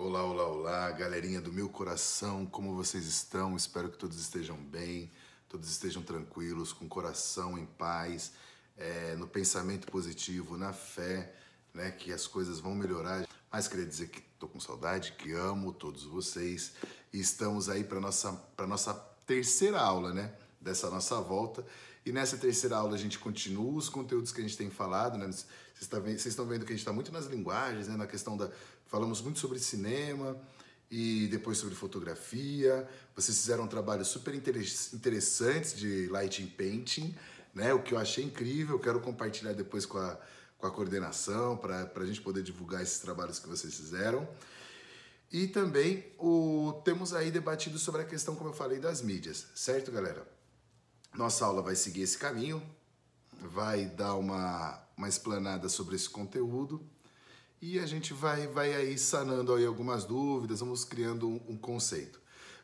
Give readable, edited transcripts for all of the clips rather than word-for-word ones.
Olá, olá, olá, galerinha do meu coração, como vocês estão? Espero que todos estejam bem, todos estejam tranquilos, com o coração em paz, no pensamento positivo, na fé, né, que as coisas vão melhorar. Mas queria dizer que estou com saudade, que amo todos vocês e estamos aí para nossa terceira aula, né, dessa nossa volta. E nessa terceira aula a gente continua os conteúdos que a gente tem falado, né? Vocês estão vendo que a gente está muito nas linguagens, né? Na questão da... Falamos muito sobre cinema e depois sobre fotografia. Vocês fizeram trabalhos super interessantes de lighting painting, né? O que eu achei incrível, eu quero compartilhar depois com a coordenação, para a gente poder divulgar esses trabalhos que vocês fizeram. E também temos aí debatido sobre a questão, como eu falei, das mídias, certo, galera? Nossa aula vai seguir esse caminho, vai dar uma explanada sobre esse conteúdo e a gente vai aí sanando aí algumas dúvidas, vamos criando um conceito.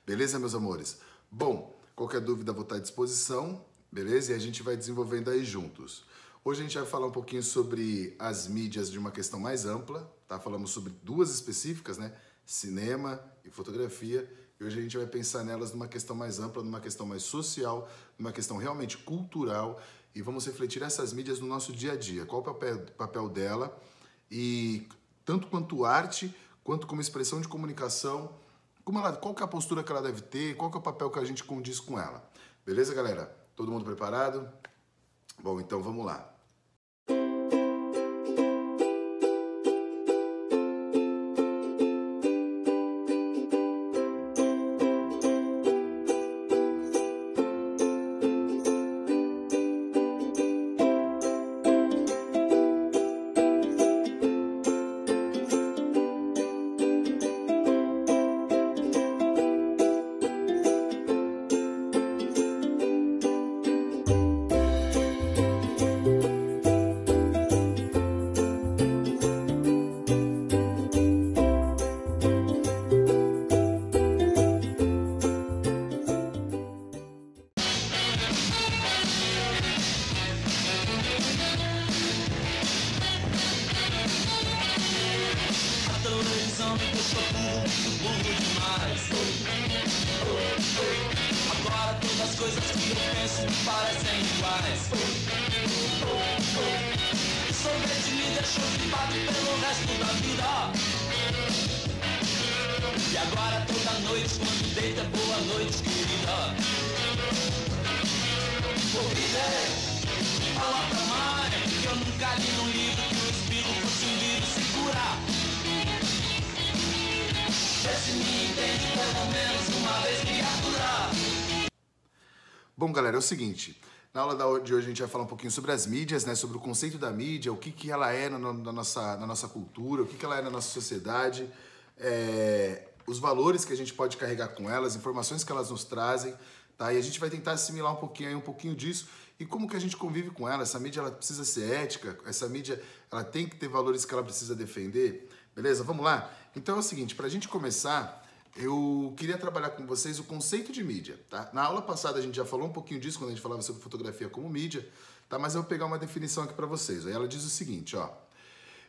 Beleza, meus amores? Bom, qualquer dúvida vou estar à disposição, beleza? E a gente vai desenvolvendo aí juntos. Hoje a gente vai falar um pouquinho sobre as mídias de uma questão mais ampla, tá? Falamos sobre duas específicas, né? Cinema e fotografia. E hoje a gente vai pensar nelas numa questão mais ampla, numa questão mais social, numa questão realmente cultural e vamos refletir essas mídias no nosso dia a dia. Qual o papel dela e tanto quanto arte, quanto como expressão de comunicação, qual que é a postura que ela deve ter, qual que é o papel que a gente condiz com ela. Beleza, galera? Todo mundo preparado? Bom, então vamos lá. Agora todas as coisas que eu penso me parecem iguais. O sorvete me deixou gripado pelo resto da vida. E agora toda noite quando deita é boa noite, querida. Ouvi fala pra mãe que eu nunca li num livro que o espírito fosse um vírus segurar. Vê se me entende pelo menos uma vez criatura. Bom, galera, é o seguinte, na aula de hoje a gente vai falar um pouquinho sobre as mídias, né, sobre o conceito da mídia, o que ela é na nossa cultura, o que ela é na nossa sociedade, os valores que a gente pode carregar com elas, informações que elas nos trazem, tá? E a gente vai tentar assimilar um pouquinho disso e como que a gente convive com ela. Essa mídia ela precisa ser ética, essa mídia ela tem que ter valores que ela precisa defender, beleza? Vamos lá? Então é o seguinte, para a gente começar, eu queria trabalhar com vocês o conceito de mídia, tá? Na aula passada a gente já falou um pouquinho disso, quando a gente falava sobre fotografia como mídia, tá? Mas eu vou pegar uma definição aqui para vocês. Aí ela diz o seguinte, ó.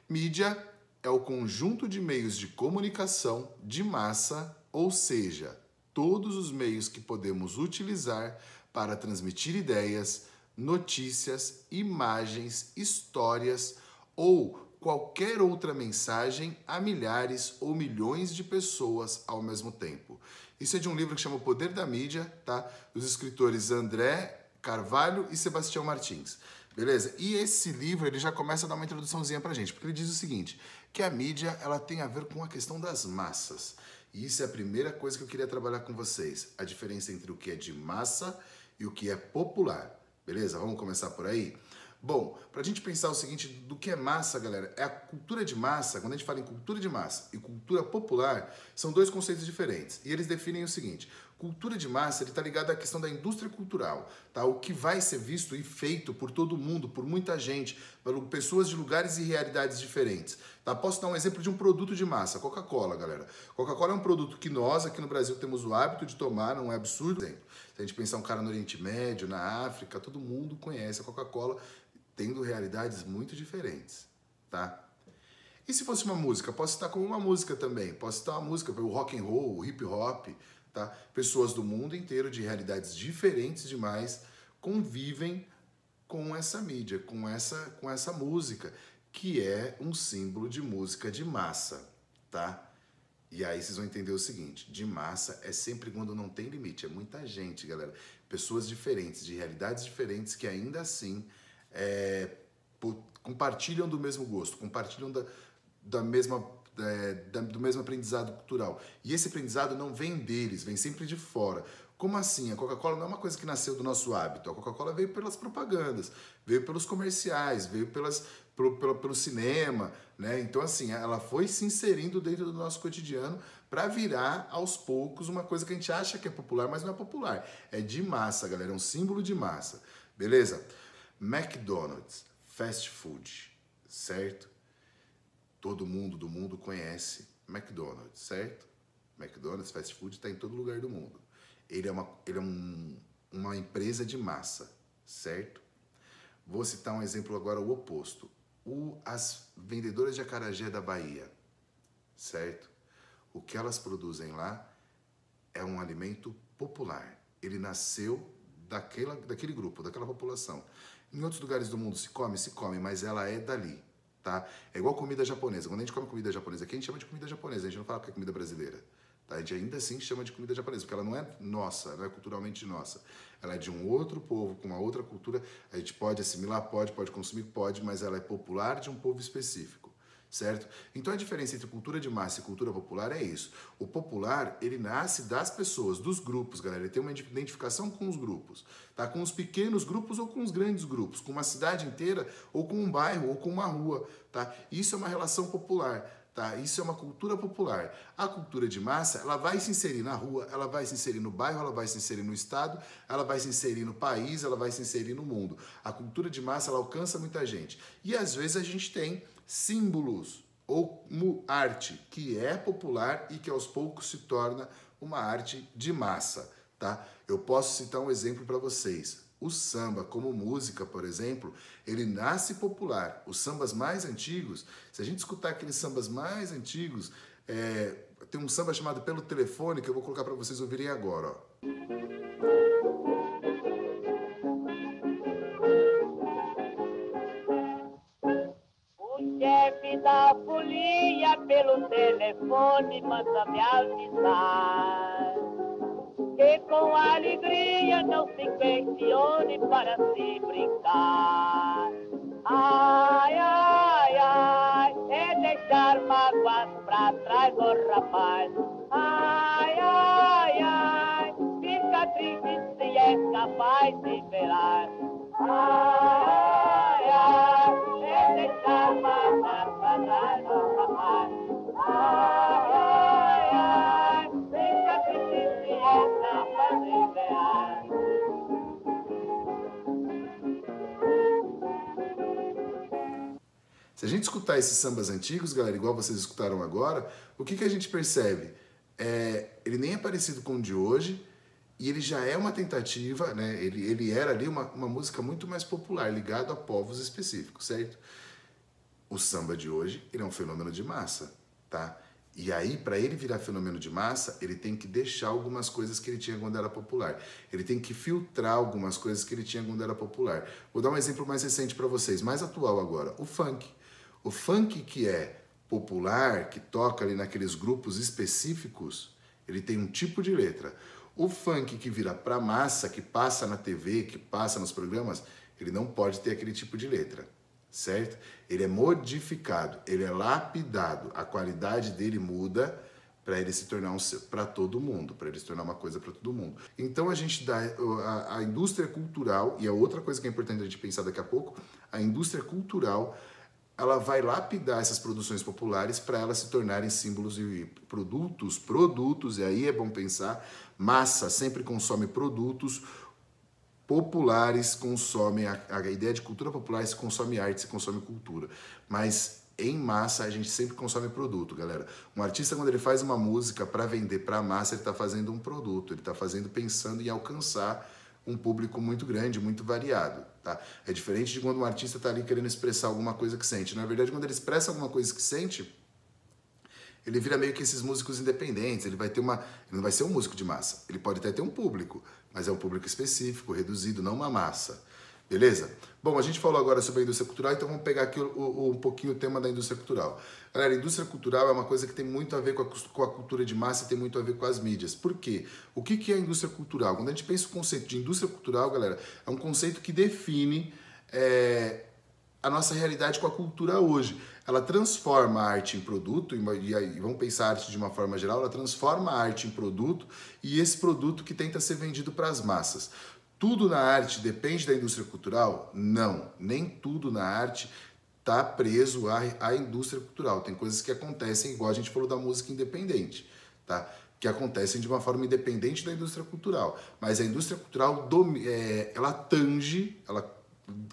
Mídia é o conjunto de meios de comunicação de massa, ou seja, todos os meios que podemos utilizar para transmitir ideias, notícias, imagens, histórias ou qualquer outra mensagem a milhares ou milhões de pessoas ao mesmo tempo. Isso é de um livro que chama O Poder da Mídia, tá? Dos escritores André Carvalho e Sebastião Martins. Beleza? E esse livro, ele já começa a dar uma introduçãozinha pra gente, porque ele diz o seguinte, que a mídia, ela tem a ver com a questão das massas. E isso é a primeira coisa que eu queria trabalhar com vocês, a diferença entre o que é de massa e o que é popular. Beleza? Vamos começar por aí? Bom, para a gente pensar o seguinte, do que é massa, galera, é a cultura de massa, quando a gente fala em cultura de massa e cultura popular, são dois conceitos diferentes. E eles definem o seguinte, cultura de massa, ele está ligado à questão da indústria cultural, tá? O que vai ser visto e feito por todo mundo, por muita gente, por pessoas de lugares e realidades diferentes. Tá? Posso dar um exemplo de um produto de massa, Coca-Cola, galera. Coca-Cola é um produto que nós, aqui no Brasil, temos o hábito de tomar, não é absurdo. Por exemplo, se a gente pensar um cara no Oriente Médio, na África, todo mundo conhece a Coca-Cola, tendo realidades muito diferentes, tá? E se fosse uma música? Posso citar como uma música também. Posso citar uma música, o rock and roll, o hip hop, tá? Pessoas do mundo inteiro, de realidades diferentes demais, convivem com essa mídia, com essa música, que é um símbolo de música de massa, tá? E aí vocês vão entender o seguinte, de massa é sempre quando não tem limite, é muita gente, galera. Pessoas diferentes, de realidades diferentes, que ainda assim compartilham do mesmo gosto, compartilham do mesmo aprendizado cultural. E esse aprendizado não vem deles, vem sempre de fora. Como assim? A Coca-Cola não é uma coisa que nasceu do nosso hábito. A Coca-Cola veio pelas propagandas, veio pelos comerciais, veio pelo cinema, né? Então, assim, ela foi se inserindo dentro do nosso cotidiano para virar, aos poucos, uma coisa que a gente acha que é popular, mas não é popular. É de massa, galera, é um símbolo de massa. Beleza? McDonald's, fast food, certo? Todo mundo do mundo conhece McDonald's, certo? McDonald's, fast food, está em todo lugar do mundo. Ele é uma empresa de massa, certo? Vou citar um exemplo agora, o oposto. As vendedoras de acarajé da Bahia, certo? O que elas produzem lá é um alimento popular. Ele nasceu daquele grupo, daquela população. Em outros lugares do mundo se come, mas ela é dali, tá? É igual comida japonesa. Quando a gente come comida japonesa aqui, a gente chama de comida japonesa, a gente não fala que é comida brasileira. Tá? A gente ainda assim chama de comida japonesa, porque ela não é nossa, não é culturalmente nossa. Ela é de um outro povo, com uma outra cultura. A gente pode assimilar, pode consumir, pode, mas ela é popular de um povo específico, certo? Então a diferença entre cultura de massa e cultura popular é isso. O popular, ele nasce das pessoas, dos grupos, galera. Ele tem uma identificação com os grupos, tá? Com os pequenos grupos ou com os grandes grupos, com uma cidade inteira ou com um bairro ou com uma rua, tá? Isso é uma relação popular. Tá? Isso é uma cultura popular. A cultura de massa, ela vai se inserir na rua, ela vai se inserir no bairro, ela vai se inserir no estado, ela vai se inserir no país, ela vai se inserir no mundo. A cultura de massa, ela alcança muita gente. E às vezes a gente tem símbolos ou arte que é popular e que aos poucos se torna uma arte de massa, tá? Eu posso citar um exemplo para vocês. O samba, como música, por exemplo, ele nasce popular. Os sambas mais antigos, se a gente escutar aqueles sambas mais antigos, tem um samba chamado Pelo Telefone, que eu vou colocar para vocês ouvirem agora, ó. O chefe da folia pelo telefone manda me avisar que com alegria não se questione para se brincar. Ai, ai, ai, é deixar mágoas pra trás, oh rapaz. Ai, ai, ai, fica triste se é capaz de velar. Ai, ai, é deixar mágoas pra trás, oh rapaz. Ai, ai, ai, fica triste se é capaz de velar. Se a gente escutar esses sambas antigos, galera, igual vocês escutaram agora, o que a gente percebe? Ele nem é parecido com o de hoje e ele já é uma tentativa, né? Ele era ali uma música muito mais popular, ligado a povos específicos, certo? O samba de hoje, ele é um fenômeno de massa, tá? E aí, para ele virar fenômeno de massa, ele tem que deixar algumas coisas que ele tinha quando era popular. Ele tem que filtrar algumas coisas que ele tinha quando era popular. Vou dar um exemplo mais recente para vocês, mais atual agora, o funk. O funk que é popular, que toca ali naqueles grupos específicos, ele tem um tipo de letra. O funk que vira pra massa, que passa na TV, que passa nos programas, ele não pode ter aquele tipo de letra, certo? Ele é modificado, ele é lapidado, a qualidade dele muda para ele se tornar para todo mundo, para ele se tornar uma coisa para todo mundo. Então a gente dá a indústria cultural, e a outra coisa que é importante a gente pensar daqui a pouco, a indústria cultural, ela vai lapidar essas produções populares para elas se tornarem símbolos e produtos, e aí é bom pensar, massa sempre consome produtos, populares consomem, a ideia de cultura popular se consome arte, se consome cultura, mas em massa a gente sempre consome produto, galera. Um artista, quando ele faz uma música para vender para massa, ele está fazendo um produto, ele está fazendo pensando em alcançar um público muito grande, muito variado, tá? É diferente de quando um artista está ali querendo expressar alguma coisa que sente. Na verdade, quando ele expressa alguma coisa que sente, ele vira meio que esses músicos independentes, ele não vai ser um músico de massa, ele pode até ter um público, mas é um público específico, reduzido, não uma massa. Beleza? Bom, a gente falou agora sobre a indústria cultural, então vamos pegar aqui um pouquinho o tema da indústria cultural. Galera, a indústria cultural é uma coisa que tem muito a ver com a cultura de massa e tem muito a ver com as mídias. Por quê? O que é a indústria cultural? Quando a gente pensa o conceito de indústria cultural, galera, é um conceito que define a nossa realidade com a cultura hoje. Ela transforma a arte em produto, e aí vamos pensar a arte de uma forma geral, ela transforma a arte em produto e esse produto que tenta ser vendido para as massas. Tudo na arte depende da indústria cultural? Não, nem tudo na arte está preso à indústria cultural. Tem coisas que acontecem, igual a gente falou da música independente, tá? Que acontecem de uma forma independente da indústria cultural. Mas a indústria cultural, ela tange, ela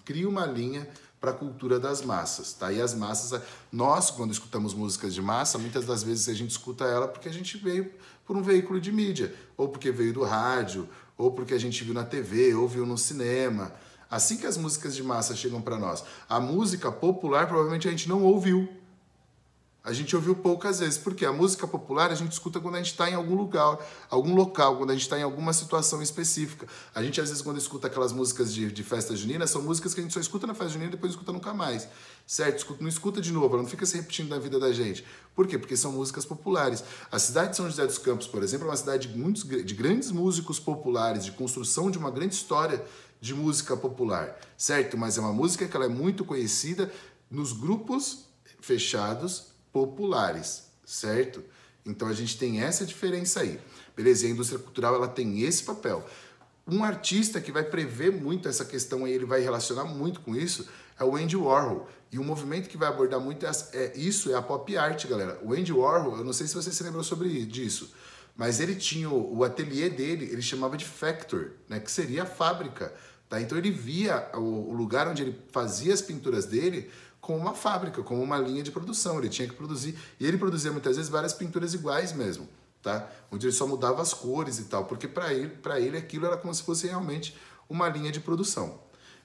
cria uma linha para a cultura das massas, tá? E as massas, nós, quando escutamos músicas de massa, muitas das vezes a gente escuta ela porque a gente veio por um veículo de mídia, ou porque veio do rádio, ou porque a gente viu na TV, ou viu no cinema. Assim que as músicas de massa chegam para nós. A música popular provavelmente a gente não ouviu. A gente ouviu poucas vezes, porque a música popular a gente escuta quando a gente está em algum lugar, algum local, quando a gente está em alguma situação específica. A gente, às vezes, quando escuta aquelas músicas de festa junina, são músicas que a gente só escuta na festa junina e depois não escuta nunca mais. Certo? Não escuta de novo, ela não fica se repetindo na vida da gente. Por quê? Porque são músicas populares. A cidade de São José dos Campos, por exemplo, é uma cidade de grandes músicos populares, de construção de uma grande história de música popular. Certo? Mas é uma música que ela é muito conhecida nos grupos fechados populares, certo? Então a gente tem essa diferença aí, beleza? E a indústria cultural, ela tem esse papel. Um artista que vai prever muito essa questão aí, ele vai relacionar muito com isso, é o Andy Warhol. E um movimento que vai abordar muito isso é a pop art, galera. O Andy Warhol, eu não sei se você se lembrou disso, mas ele tinha o ateliê dele, ele chamava de factory, né? Que seria a fábrica, tá? Então ele via o lugar onde ele fazia as pinturas dele como uma fábrica, como uma linha de produção. Ele tinha que produzir, e ele produzia muitas vezes várias pinturas iguais mesmo, tá? Onde ele só mudava as cores e tal, porque para ele aquilo era como se fosse realmente uma linha de produção.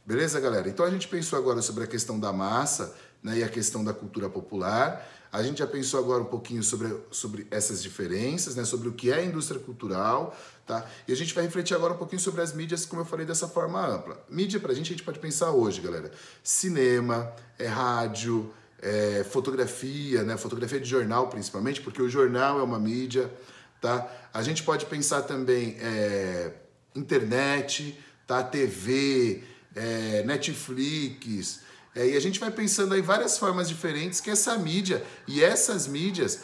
Beleza, galera? Então a gente pensou agora sobre a questão da massa, né, e a questão da cultura popular. A gente já pensou agora um pouquinho sobre essas diferenças, né, sobre o que é a indústria cultural, tá? E a gente vai refletir agora um pouquinho sobre as mídias, como eu falei, dessa forma ampla. Mídia, pra gente pode pensar hoje, galera, cinema, rádio, fotografia, né, fotografia de jornal principalmente, porque o jornal é uma mídia, tá? A gente pode pensar também internet, tá? TV, Netflix, e a gente vai pensando aí várias formas diferentes que essa mídia e essas mídias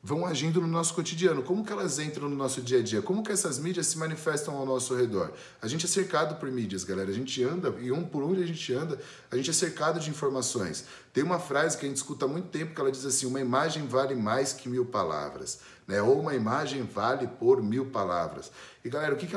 vão agindo no nosso cotidiano. Como que elas entram no nosso dia a dia? Como que essas mídias se manifestam ao nosso redor? A gente é cercado por mídias, galera. A gente anda, e por onde a gente anda, a gente é cercado de informações. Tem uma frase que a gente escuta há muito tempo que ela diz assim: uma imagem vale mais que 1000 palavras, né? Ou uma imagem vale por 1000 palavras. E galera, o que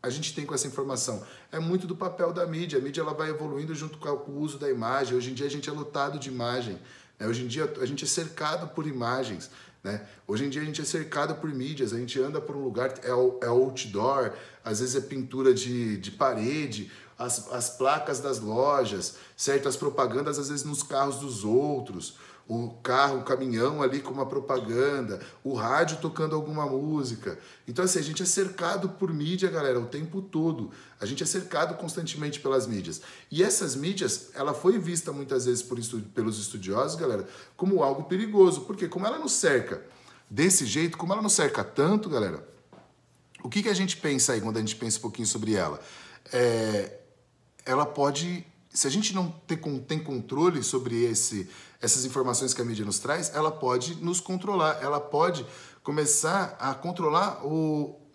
a gente tem com essa informação? É muito do papel da mídia. A mídia ela vai evoluindo junto com o uso da imagem. Hoje em dia a gente é lotado de imagem, né? Hoje em dia a gente é cercado por imagens, né? Hoje em dia a gente é cercado por mídias. A gente anda por um lugar, é outdoor, às vezes é pintura de parede, as placas das lojas, certo? As propagandas às vezes nos carros dos outros. O carro, o caminhão ali com uma propaganda, o rádio tocando alguma música. Então, assim, a gente é cercado por mídia, galera, o tempo todo. A gente é cercado constantemente pelas mídias. E essas mídias, ela foi vista muitas vezes pelos estudiosos, galera, como algo perigoso. Porque como ela nos cerca desse jeito, como ela nos cerca tanto, galera, o que a gente pensa aí quando a gente pensa um pouquinho sobre ela? Ela pode... Se a gente não tem controle sobre essas informações que a mídia nos traz, ela pode nos controlar, ela pode começar a controlar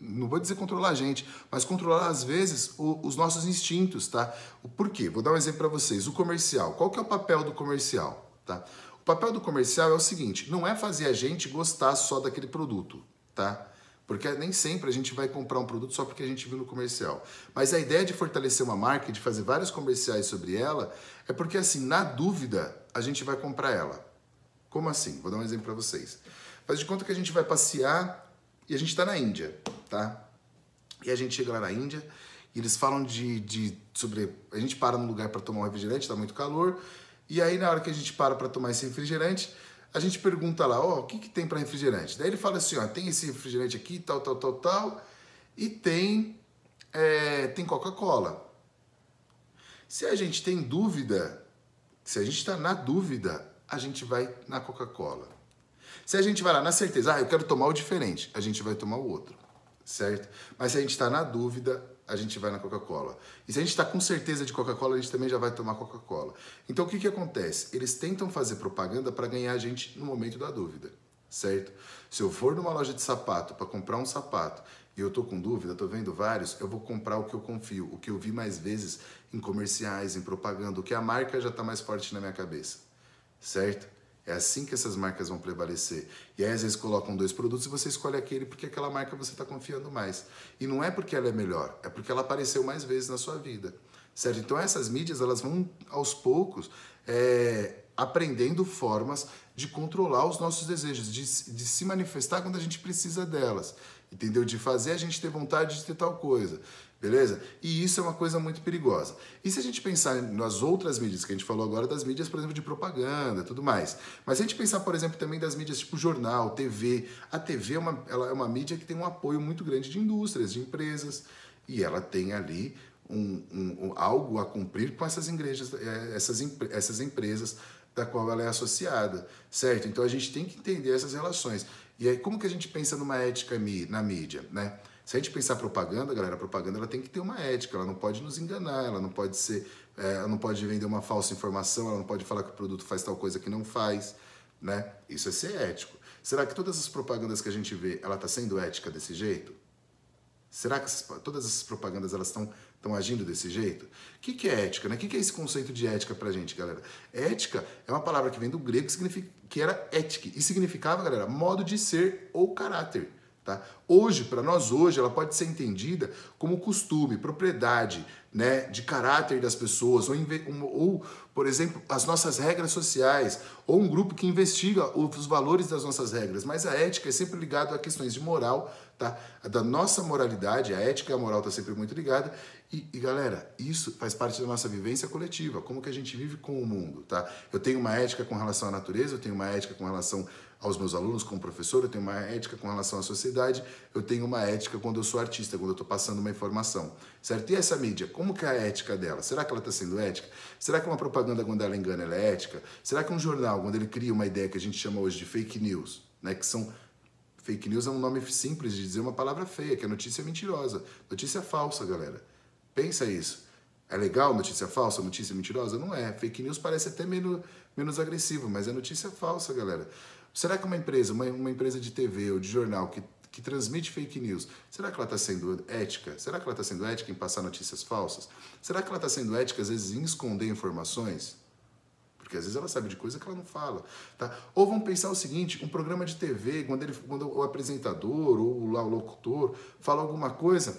não vou dizer controlar a gente, mas controlar às vezes os nossos instintos, tá? Por quê? Vou dar um exemplo para vocês. O comercial. Qual que é o papel do comercial, tá? O papel do comercial é o seguinte: não é fazer a gente gostar só daquele produto, tá? Porque nem sempre a gente vai comprar um produto só porque a gente viu no comercial. Mas a ideia de fortalecer uma marca, de fazer vários comerciais sobre ela, é porque, assim, na dúvida, a gente vai comprar ela. Como assim? Vou dar um exemplo para vocês. Faz de conta que a gente vai passear e a gente está na Índia, tá? E a gente chega lá na Índia e eles falam sobre... A gente para num lugar para tomar um refrigerante, tá muito calor. E aí, na hora que a gente para tomar esse refrigerante, a gente pergunta lá, ó, o que que tem para refrigerante? Daí ele fala assim, ó, tem esse refrigerante aqui, tal, tal, tal, tal, e tem Coca-Cola. Se a gente tem dúvida, se a gente está na dúvida, a gente vai na Coca-Cola. Se a gente vai lá na certeza, eu quero tomar o diferente, a gente vai tomar o outro, certo? Mas se a gente está na dúvida, a gente vai na Coca-Cola. E se a gente está com certeza de Coca-Cola, a gente também já vai tomar Coca-Cola. Então o que que acontece? Eles tentam fazer propaganda para ganhar a gente no momento da dúvida, certo? Se eu for numa loja de sapato para comprar um sapato e eu tô com dúvida, tô vendo vários, eu vou comprar o que eu confio, o que eu vi mais vezes em comerciais, em propaganda, o que a marca já está mais forte na minha cabeça, certo? É assim que essas marcas vão prevalecer. E aí, às vezes, colocam 2 produtos e você escolhe aquele porque aquela marca você está confiando mais. E não é porque ela é melhor, é porque ela apareceu mais vezes na sua vida, certo? Então, essas mídias, elas vão, aos poucos, aprendendo formas de controlar os nossos desejos, de se manifestar quando a gente precisa delas, entendeu? De fazer a gente ter vontade de ter tal coisa. Beleza? E isso é uma coisa muito perigosa. E se a gente pensar nas outras mídias, que a gente falou agora das mídias, por exemplo, de propaganda, tudo mais. Mas se a gente pensar, por exemplo, também das mídias tipo jornal, TV. A TV ela é uma mídia que tem um apoio muito grande de indústrias, de empresas. E ela tem ali algo a cumprir com essas empresas da qual ela é associada, certo? Então a gente tem que entender essas relações. E aí, como que a gente pensa numa ética na mídia, né? Se a gente pensar propaganda, galera, a propaganda ela tem que ter uma ética, ela não pode nos enganar, ela não pode ela não pode vender uma falsa informação, ela não pode falar que o produto faz tal coisa que não faz, né? Isso é ser ético. Será que todas as propagandas que a gente vê, ela está sendo ética desse jeito? Será que todas essas propagandas elas estão agindo desse jeito? O que é ética, né? O que é esse conceito de ética pra gente, galera? Ética é uma palavra que vem do grego que era ética e significava, galera, modo de ser ou caráter. Tá? Hoje, para nós hoje, ela pode ser entendida como costume, propriedade, né, de caráter das pessoas, ou, por exemplo, as nossas regras sociais, ou um grupo que investiga os valores das nossas regras. Mas a ética é sempre ligada a questões de moral, tá? Da nossa moralidade, a ética e a moral está sempre muito ligada. E, galera, isso faz parte da nossa vivência coletiva, como que a gente vive com o mundo, tá? Eu tenho uma ética com relação à natureza, eu tenho uma ética com relação aos meus alunos como professor, eu tenho uma ética com relação à sociedade, eu tenho uma ética quando eu sou artista, quando eu estou passando uma informação, certo? E essa mídia, como que é a ética dela? Será que ela está sendo ética? Será que uma propaganda, quando ela engana, ela é ética? Será que um jornal, quando ele cria uma ideia que a gente chama hoje de fake news, né, que são... Fake news é um nome simples de dizer uma palavra feia, que é notícia mentirosa, notícia falsa, galera. Pensa isso. É legal notícia falsa, notícia mentirosa? Não é. Fake news parece até menos agressivo, mas é notícia falsa, galera. Será que uma empresa de TV ou de jornal que transmite fake news, será que ela está sendo ética? Será que ela está sendo ética em passar notícias falsas? Será que ela está sendo ética, às vezes, em esconder informações? Porque às vezes ela sabe de coisa que ela não fala, tá? Ou vamos pensar o seguinte, um programa de TV, quando o apresentador ou lá o locutor fala alguma coisa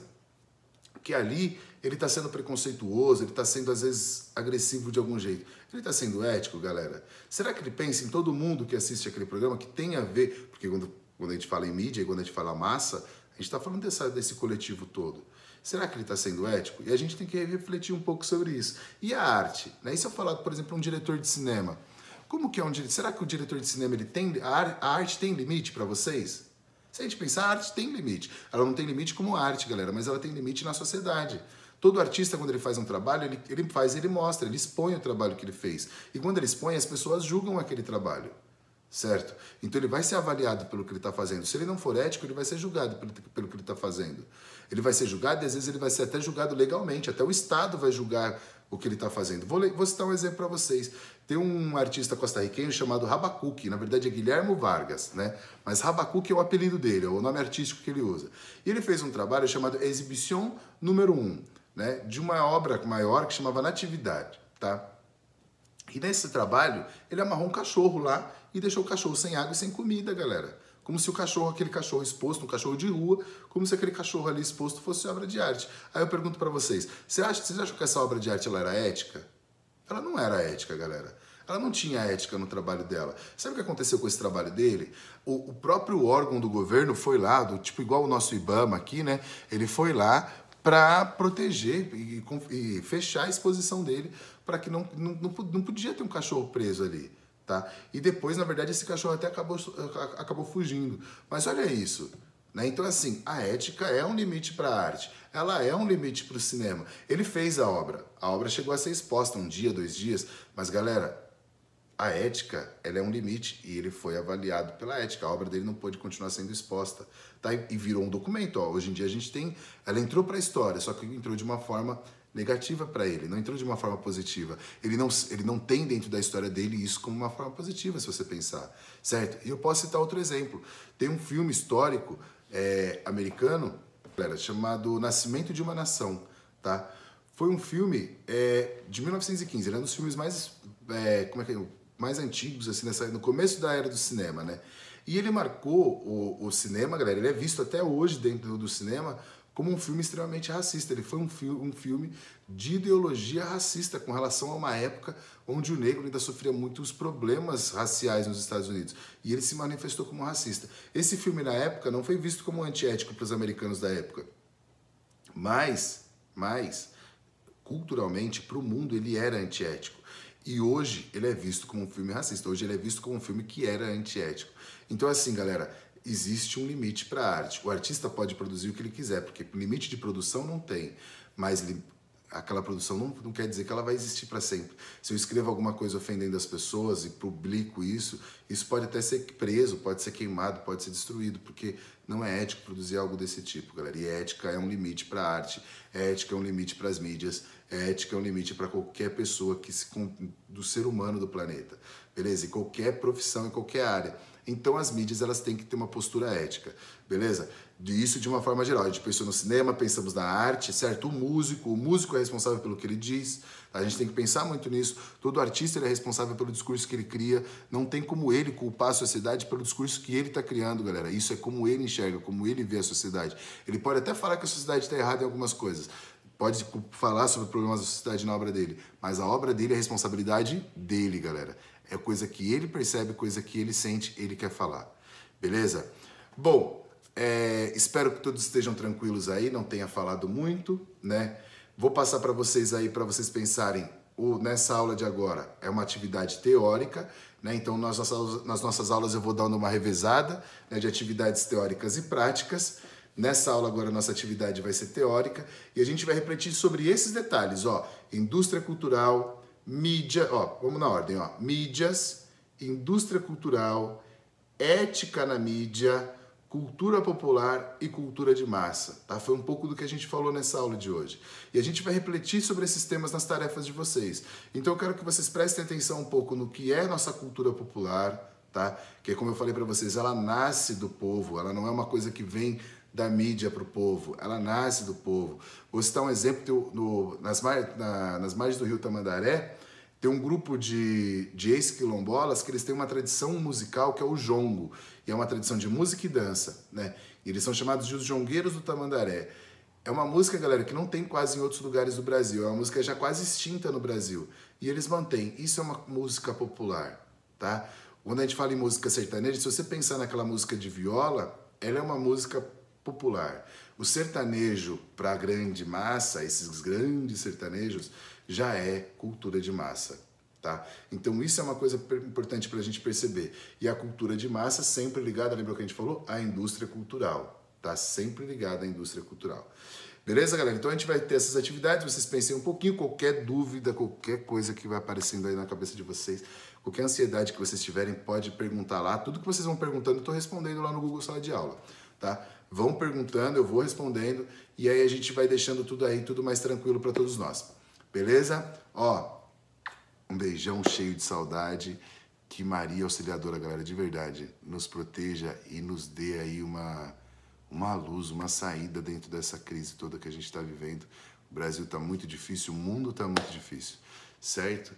que ali ele está sendo preconceituoso, ele está sendo, às vezes, agressivo de algum jeito. Ele está sendo ético, galera? Será que ele pensa em todo mundo que assiste aquele programa, que tem a ver... Porque quando a gente fala em mídia e quando a gente fala massa, a gente está falando desse coletivo todo. Será que ele está sendo ético? E a gente tem que refletir um pouco sobre isso. E a arte? Né? E se eu falar, por exemplo, um diretor de cinema? Como que é será que o diretor de cinema, a arte tem limite para vocês? Se a gente pensar, a arte tem limite. Ela não tem limite como arte, galera, mas ela tem limite na sociedade. Todo artista, quando ele faz um trabalho, ele mostra, ele expõe o trabalho que ele fez. E quando ele expõe, as pessoas julgam aquele trabalho, certo? Então ele vai ser avaliado pelo que ele está fazendo. Se ele não for ético, ele vai ser julgado pelo que ele está fazendo. Ele vai ser julgado e às vezes ele vai ser até julgado legalmente. Até o Estado vai julgar o que ele está fazendo. Vou citar um exemplo para vocês. Tem um artista costarriquenho chamado Rabacuque, na verdade é Guilhermo Vargas, né? Mas Rabacuque é o apelido dele, é o nome artístico que ele usa. E ele fez um trabalho chamado Exibição número 1, né? De uma obra maior que chamava Natividade, tá? E nesse trabalho, ele amarrou um cachorro lá e deixou o cachorro sem água e sem comida, galera. Como se aquele cachorro exposto, um cachorro de rua, como se aquele cachorro ali exposto fosse obra de arte. Aí eu pergunto para vocês acham que essa obra de arte ela era ética? Ela não era ética, galera. ela não tinha ética no trabalho dela. Sabe o que aconteceu com esse trabalho dele? O próprio órgão do governo foi lá, tipo igual o nosso IBAMA aqui, né? Ele foi lá para proteger e fechar a exposição dele para que não podia ter um cachorro preso ali, tá? E depois, na verdade, esse cachorro até acabou fugindo. Mas olha isso, né? Então, assim, a ética é um limite para a arte, ela é um limite para o cinema. Ele fez a obra chegou a ser exposta um dia, 2 dias, mas, galera, a ética, ela é um limite e ele foi avaliado pela ética. A obra dele não pôde continuar sendo exposta, tá? E virou um documento, ó. Hoje em dia a gente tem... Ela entrou para a história, só que entrou de uma forma negativa para ele, não entrou de uma forma positiva. Ele não tem dentro da história dele isso como uma forma positiva, se você pensar, certo? E eu posso citar outro exemplo. Tem um filme histórico americano, galera, chamado Nascimento de uma Nação, tá? Foi um filme de 1915, ele é um dos filmes mais... mais antigos, assim, no começo da era do cinema, né? E ele marcou o cinema, galera, ele é visto até hoje dentro do cinema como um filme extremamente racista. Ele foi um filme de ideologia racista com relação a uma época onde o negro ainda sofria muitos problemas raciais nos Estados Unidos. E ele se manifestou como racista. Esse filme, na época, não foi visto como antiético para os americanos da época. Mas culturalmente, para o mundo, ele era antiético. E hoje ele é visto como um filme racista. Hoje ele é visto como um filme que era antiético. Então, assim, galera, existe um limite para a arte. O artista pode produzir o que ele quiser, porque limite de produção não tem. Mas aquela produção não quer dizer que ela vai existir para sempre. Se eu escrevo alguma coisa ofendendo as pessoas e publico isso pode até ser preso, pode ser queimado, pode ser destruído, porque não é ético produzir algo desse tipo, galera. E ética é um limite para a arte, ética é um limite para as mídias, ética é um limite para qualquer pessoa do ser humano do planeta, beleza? Em qualquer profissão, em qualquer área. Então as mídias, elas têm que ter uma postura ética, beleza? Isso de uma forma geral. A gente pensou no cinema, pensamos na arte, certo? O músico é responsável pelo que ele diz, a gente tem que pensar muito nisso. Todo artista ele é responsável pelo discurso que ele cria, não tem como ele culpar a sociedade pelo discurso que ele está criando, galera. Isso é como ele enxerga, como ele vê a sociedade. Ele pode até falar que a sociedade está errada em algumas coisas, pode falar sobre problemas da sociedade na obra dele, mas a obra dele é responsabilidade dele, galera. É coisa que ele percebe, coisa que ele sente, ele quer falar. Beleza? Bom, espero que todos estejam tranquilos aí, não tenha falado muito, né? Vou passar para vocês aí, para vocês pensarem, nessa aula de agora é uma atividade teórica, né? Então nas nossas aulas eu vou dando uma revezada, né, de atividades teóricas e práticas. Nessa aula agora a nossa atividade vai ser teórica e a gente vai refletir sobre esses detalhes, ó, indústria cultural, mídia, ó, vamos na ordem, ó, mídias, indústria cultural, ética na mídia, cultura popular e cultura de massa, tá? Foi um pouco do que a gente falou nessa aula de hoje. E a gente vai refletir sobre esses temas nas tarefas de vocês. Então eu quero que vocês prestem atenção um pouco no que é nossa cultura popular, tá? Que, como eu falei para vocês, ela nasce do povo, ela não é uma coisa que vem da mídia para o povo, ela nasce do povo. Vou citar um exemplo, nas margens do rio Tamandaré, tem um grupo de ex-quilombolas que eles têm uma tradição musical que é o jongo, e é uma tradição de música e dança, né? E eles são chamados de os jongueiros do Tamandaré. É uma música, galera, que não tem quase em outros lugares do Brasil, é uma música já quase extinta no Brasil, e eles mantêm. Isso é uma música popular, tá? Quando a gente fala em música sertaneja, se você pensar naquela música de viola, ela é uma música popular. O sertanejo para a grande massa, esses grandes sertanejos, já é cultura de massa, tá? Então isso é uma coisa importante para a gente perceber. E a cultura de massa sempre ligada, lembra o que a gente falou? À indústria cultural, tá? Sempre ligada à indústria cultural. Beleza, galera? Então a gente vai ter essas atividades, vocês pensem um pouquinho, qualquer dúvida, qualquer coisa que vai aparecendo aí na cabeça de vocês, qualquer ansiedade que vocês tiverem, pode perguntar lá. Tudo que vocês vão perguntando, eu estou respondendo lá no Google Sala de Aula, tá? Vão perguntando, eu vou respondendo, e aí a gente vai deixando tudo aí, tudo mais tranquilo para todos nós. Beleza? Ó, um beijão cheio de saudade, que Maria Auxiliadora, galera, de verdade, nos proteja e nos dê aí uma luz, uma saída dentro dessa crise toda que a gente está vivendo. O Brasil está muito difícil, o mundo está muito difícil, certo?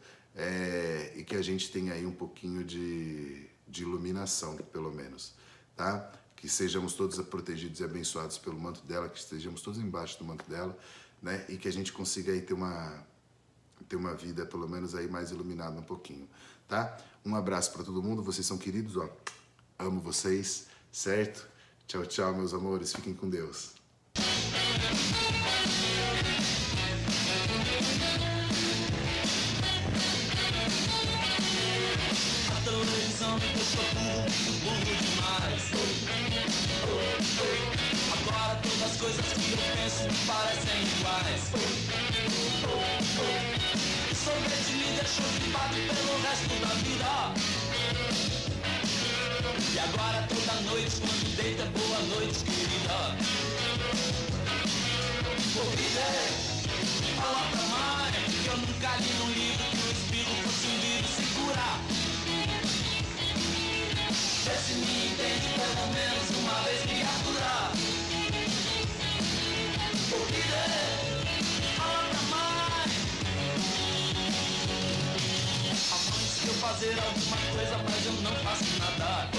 E que a gente tenha aí um pouquinho de iluminação, pelo menos, tá? Que sejamos todos protegidos e abençoados pelo manto dela, que estejamos todos embaixo do manto dela, né? E que a gente consiga aí ter uma vida, pelo menos aí mais iluminada um pouquinho, tá? Um abraço pra todo mundo, vocês são queridos, ó. Amo vocês, certo? Tchau, tchau, meus amores. Fiquem com Deus. A televisão me deixou burro demais. Agora todas as coisas que eu penso me parecem iguais. O sorvete me deixou gripado pelo resto da vida. E agora toda noite quando deita, boa noite, querida. Fala pra mãe que eu nunca li num livro que o espirro fosse um vírus sem curar. Vê se me entende pelo menos uma vez, criatura. Fala pra mãe. A mãe disse que eu fazer alguma coisa, mas eu não faço nada.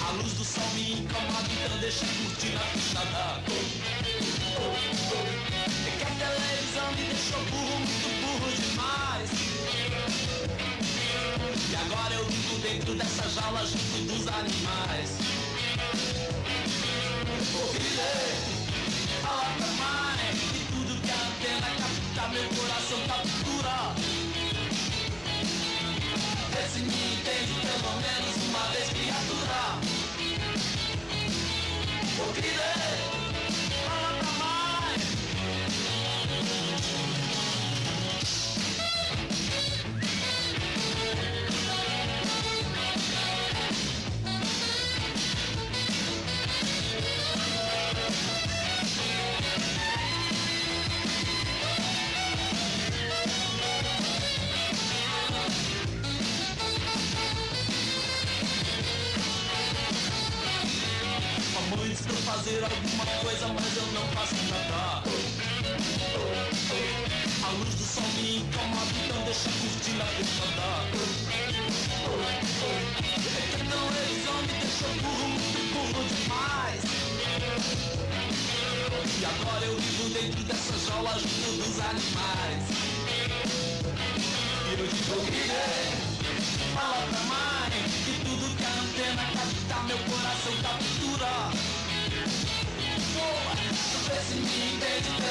A luz do sol me incomoda, então deixa eu curtir na pista d'água. É que a televisão me deixou burro, muito burro demais. E agora eu vivo dentro dessa jaula junto dos animais. Fala pra mãe que tudo que a antena capta, meu coração captura. Vê se me entende pelo menos uma vez, criatura. Fala pra mãe. Pra fazer alguma coisa, mas eu não faço nada. A luz do sol me incomoda, então deixa eu curtir na pista d'água. É que a televisão me deixou burro, muito burro demais. E agora eu vivo dentro dessa jaula junto dos animais. E eu digo, fala pra mãe que tudo que a antena capta, meu coração captura. Vê se me entende.